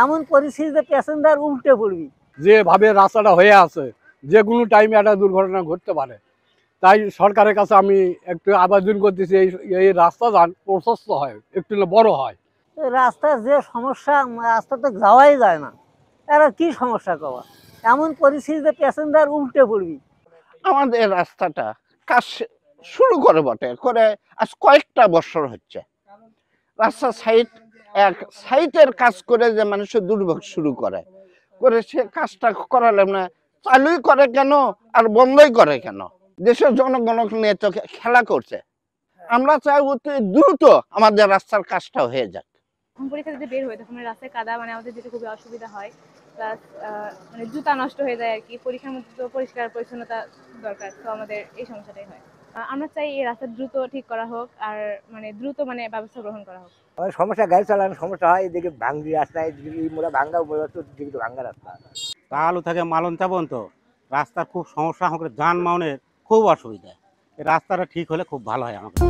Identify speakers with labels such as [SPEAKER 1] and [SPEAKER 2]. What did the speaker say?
[SPEAKER 1] এমন পরিস্থিতিতে প্যাসেঞ্জার উল্টে পড়বি।
[SPEAKER 2] যেভাবে রাস্তাটা হয়ে আছে, যে কোনো টাইমে একটা দুর্ঘটনা ঘটতে পারে। তাই সরকারের কাছে আমি একটু আবেদন করতেছি, এই রাস্তা যান প্রশস্ত হয়, একটু বড় হয়।
[SPEAKER 1] রাস্তার যে সমস্যা, রাস্তাতে যাওয়াই যায় না। এরা কি সমস্যা কবা? এমন পরিস্থিতিতে প্যাসেঞ্জার উল্টে পড়বি।
[SPEAKER 3] আমাদের রাস্তাটা কাজ শুরু করে বটে করে আজ কয়েকটা বছর হচ্ছে। রাস্তা সাইটের কাজ করে যে মানুষের দুর্ভোগ শুরু করে সে কাজটা করালে না, চালুই করে কেন আর বন্ধই করে কেন? দেশের জনগণকে নিয়ে তো খেলা করছে। আমরা চাই অতি দ্রুত আমাদের রাস্তার কাজটা হয়ে যাক।
[SPEAKER 4] পরীক্ষা দিতে বের হই তখন রাস্তায় কাদা, মানে আমাদের যেতে খুবই অসুবিধা হয়। প্লাস মানে জুতা নষ্ট হয়ে যায় আর কি। পরীক্ষার মধ্যে তো পরিষ্কার পরিচ্ছন্নতা দরকার, তো আমাদের এই সমস্যাটাই হয়। আমরা চাই এই রাস্তা দ্রুত ঠিক করা হোক, আর মানে দ্রুত মানে ব্যবস্থা গ্রহণ করা হোক।
[SPEAKER 5] সমস্যা, গাড়ি চালানো সমস্যা হয়, এদিকে ভাঙ্গি রাস্তা, এদিকে মোড়া ভাঙ্গা, দিকে ভাঙ্গা রাস্তা।
[SPEAKER 6] তালু থেকে মালঞ্চা পর্যন্ত রাস্তার খুব সমস্যা, আমাদের যানবাহনের খুব অসুবিধা। এই রাস্তাটা ঠিক হলে খুব ভালো হয় আমাদের।